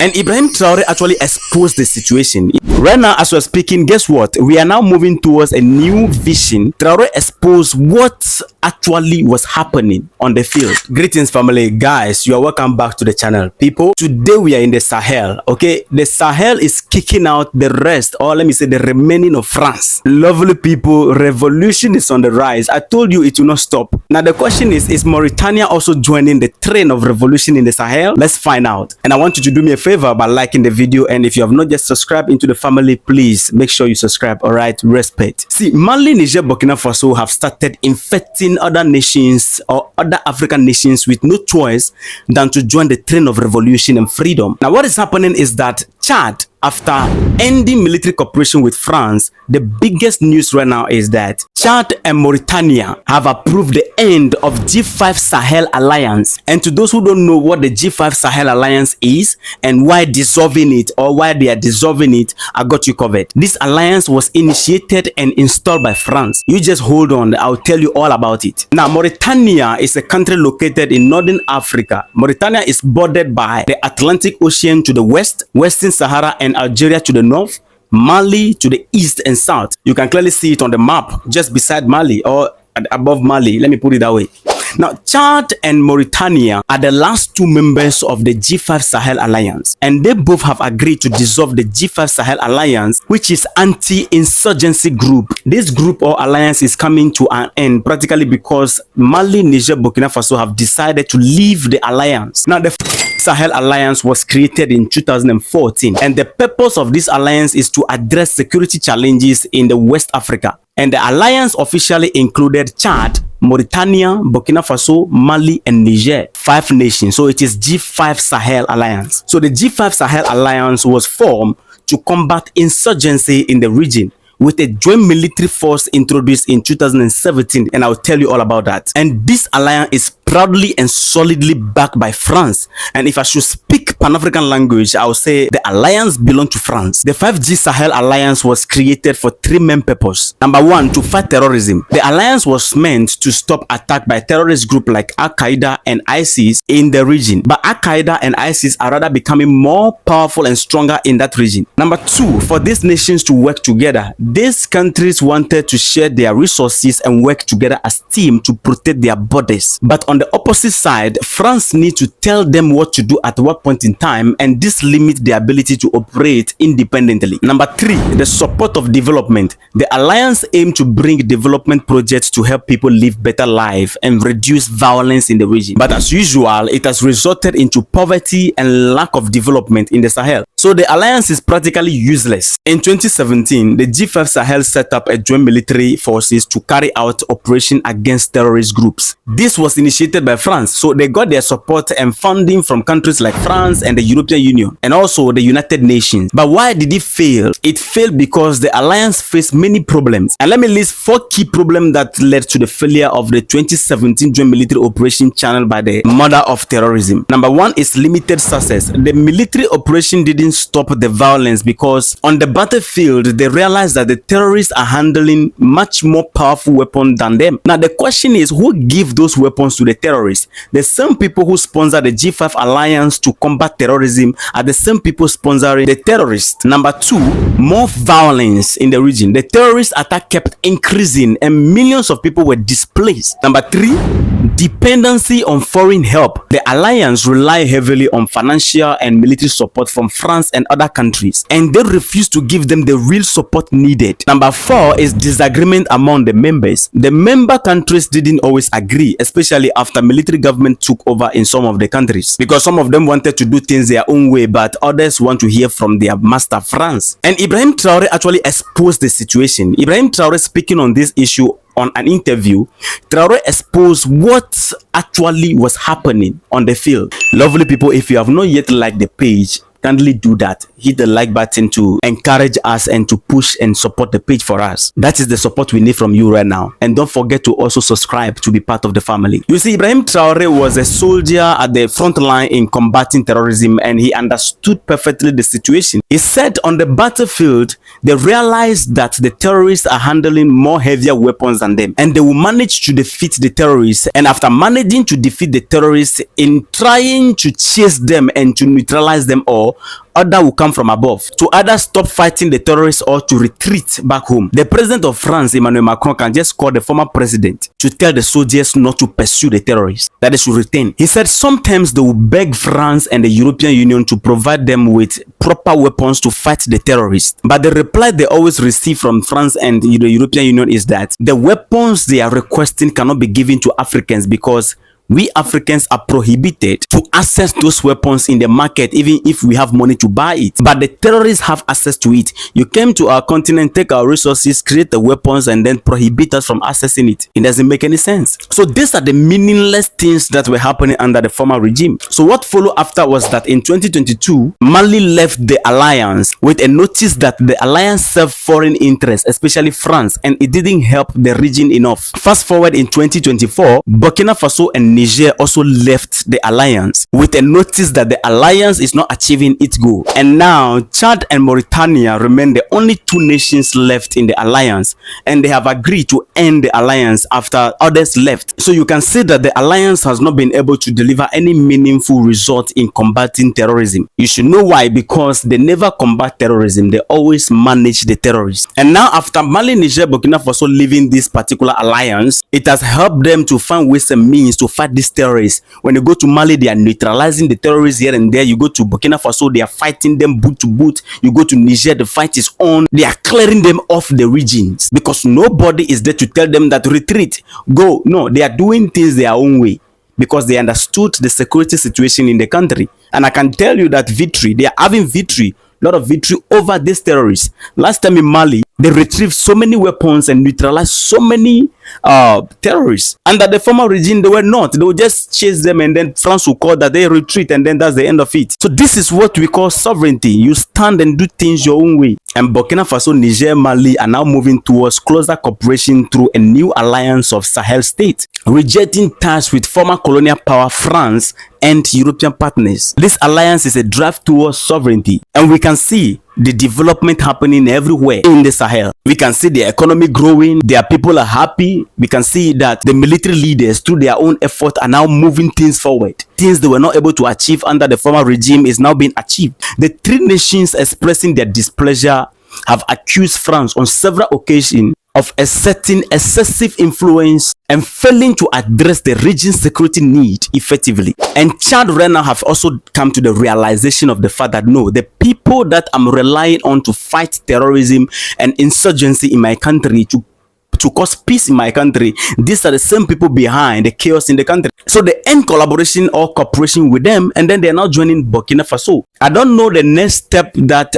And Ibrahim Traore actually exposed the situation. Right now, as we're speaking, guess what? We are now moving towards a new vision. Traore exposed what actually was happening on the field. Greetings, family. Guys, you are welcome back to the channel. People, today we are in the Sahel, okay? The Sahel is kicking out the rest, or let me say the remaining of France. Lovely people, revolution is on the rise. I told you it will not stop. Now, the question is Mauritania also joining the train of revolution in the Sahel? Let's find out. And I want you to do me a favor by liking the video, and if you have not yet subscribed into the family, please make sure you subscribe. All right, respect. See, Mali, Niger, Burkina Faso have started infecting other nations or other African nations with no choice than to join the train of revolution and freedom. Now, what is happening is that Chad, after ending military cooperation with France, the biggest news right now is that Chad and Mauritania have approved the end of G5 Sahel Alliance. And to those who don't know what the G5 Sahel Alliance is and why dissolving it or why they are dissolving it, I got you covered. This alliance was initiated and installed by France. You just hold on, I'll tell you all about it. Now, Mauritania is a country located in northern Africa. Mauritania is bordered by the Atlantic Ocean to the west, Western Sahara and Algeria to the north, Mali to the east and south. You can clearly see it on the map just beside Mali or above Mali. Let me put it that way. Now, Chad and Mauritania are the last two members of the G5 Sahel Alliance, and they both have agreed to dissolve the G5 Sahel Alliance, which is anti-insurgency group. This group or alliance is coming to an end practically because Mali, Niger, Burkina Faso have decided to leave the alliance. Now, the Sahel Alliance was created in 2014, and the purpose of this alliance is to address security challenges in the West Africa. And the alliance officially included Chad, Mauritania, Burkina Faso, Mali, and Niger. 5 nations. So it is G5 Sahel Alliance. So the G5 Sahel Alliance was formed to combat insurgency in the region, with a joint military force introduced in 2017, and I'll tell you all about that. And this alliance is proudly and solidly backed by France. And if I should speak Pan-African language, I would say the alliance belongs to France. The 5G Sahel Alliance was created for 3 main purposes. Number 1, to fight terrorism. The alliance was meant to stop attack by terrorist groups like Al-Qaeda and ISIS in the region. But Al-Qaeda and ISIS are rather becoming more powerful and stronger in that region. Number 2, for these nations to work together. These countries wanted to share their resources and work together as a team to protect their borders. But on the opposite side, France needs to tell them what to do at what point in time, and this limits their ability to operate independently. Number 3, the support of development. The alliance aims to bring development projects to help people live better lives and reduce violence in the region. But as usual, it has resulted into poverty and lack of development in the Sahel. So the alliance is practically useless. In 2017, the G5 Sahel set up a joint military forces to carry out operation against terrorist groups. This was initiated by France, so they got their support and funding from countries like France and the European Union, and also the United Nations. But why did it fail? It failed because the alliance faced many problems. And let me list 4 key problems that led to the failure of the 2017 joint military operation channeled by the mother of terrorism. Number 1 is limited success. The military operation didn't stop the violence because on the battlefield they realized that the terrorists are handling much more powerful weapons than them. Now the question is, who give those weapons to the terrorists? The same people who sponsor the G5 Alliance to combat terrorism are the same people sponsoring the terrorists. Number 2, more violence in the region. The terrorist attack kept increasing and millions of people were displaced. Number 3, dependency on foreign help. The alliance rely heavily on financial and military support from France and other countries, and they refuse to give them the real support needed. Number 4 is disagreement among the members. The member countries didn't always agree, especially after military government took over in some of the countries, because some of them wanted to do things their own way, but others want to hear from their master France. And Ibrahim Traore actually exposed the situation. Ibrahim Traore, speaking on this issue on an interview, Traore exposed what actually was happening on the field. Lovely people, if you have not yet liked the page, kindly do that. hit the like button to encourage us and to push and support the page for us. That is the support we need from you right now. And don't forget to also subscribe to be part of the family. You see, Ibrahim Traore was a soldier at the front line in combating terrorism, and he understood perfectly the situation. He said on the battlefield, they realized that the terrorists are handling more heavier weapons than them, and they will manage to defeat the terrorists. And after managing to defeat the terrorists, in trying to chase them and to neutralize them all, order will come from above to either stop fighting the terrorists or to retreat back home. The president of France, Emmanuel Macron, can just call the former president to tell the soldiers not to pursue the terrorists, that they should return. He said sometimes they will beg France and the European Union to provide them with proper weapons to fight the terrorists. But the reply they always receive from France and the European Union is that the weapons they are requesting cannot be given to Africans because we Africans are prohibited to access those weapons in the market even if we have money to buy it. But the terrorists have access to it. You came to our continent, take our resources, create the weapons, and then prohibit us from accessing it. It doesn't make any sense. So these are the meaningless things that were happening under the former regime. So what followed after was that in 2022, Mali left the alliance with a notice that the alliance served foreign interests, especially France, and it didn't help the region enough. Fast forward in 2024, Burkina Faso and Niger also left the alliance with a notice that the alliance is not achieving its goal. And now Chad and Mauritania remain the only two nations left in the alliance, and they have agreed to end the alliance after others left. So you can see that the alliance has not been able to deliver any meaningful result in combating terrorism. You should know why, because they never combat terrorism, they always manage the terrorists. And now after Mali, Niger, Burkina Faso leaving this particular alliance, it has helped them to find ways and means to fight these terrorists. When you go to Mali, they are neutralizing the terrorists here and there. You go to Burkina Faso, they are fighting them boot to boot. You go to Niger, the fight is on. They are clearing them off the regions because nobody is there to tell them that retreat, go. No, they are doing things their own way because they understood the security situation in the country. And I can tell you that victory, they are having victory, a lot of victory over these terrorists. Last time in Mali, they retrieved so many weapons and neutralized so many terrorists. Under the former regime, they were not. They would just chase them, and then France will call that they retreat, and then that's the end of it. So this is what we call sovereignty. You stand and do things your own way. And Burkina Faso, Niger, Mali are now moving towards closer cooperation through a new alliance of Sahel states, rejecting ties with former colonial power France and European partners. This alliance is a drive towards sovereignty, and we can see the development happening everywhere in the Sahel. We can see the economy growing, their people are happy. We can see that the military leaders, through their own effort, are now moving things forward. Things they were not able to achieve under the former regime is now being achieved. The three nations expressing their displeasure have accused France on several occasions of exerting excessive influence and failing to address the region's security need effectively. And Chad right now have also come to the realization of the fact that no, the people that I'm relying on to fight terrorism and insurgency in my country, to cause peace in my country, these are the same people behind the chaos in the country. So they end collaboration or cooperation with them, and then they are now joining Burkina Faso. I don't know the next step that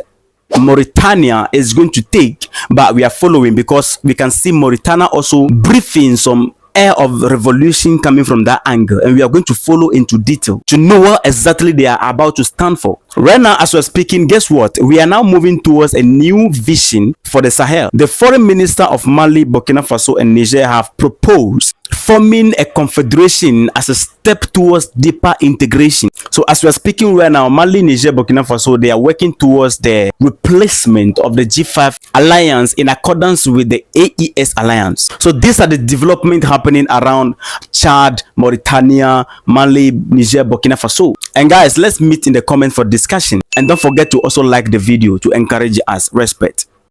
Mauritania is going to take, but we are following because we can see Mauritania also breathing some air of revolution coming from that angle, and we are going to follow into detail to know what exactly they are about to stand for. Right now, as we're speaking, guess what? We are now moving towards a new vision for the Sahel. The foreign minister of Mali, Burkina Faso, and Niger have proposed forming a confederation as a step towards deeper integration. So as we are speaking right now, Mali, Niger, Burkina Faso, they are working towards the replacement of the G5 Alliance in accordance with the AES Alliance. So these are the development happening around Chad, Mauritania, Mali, Niger, Burkina Faso. And guys, let's meet in the comments for discussion. And don't forget to also like the video to encourage us. Respect.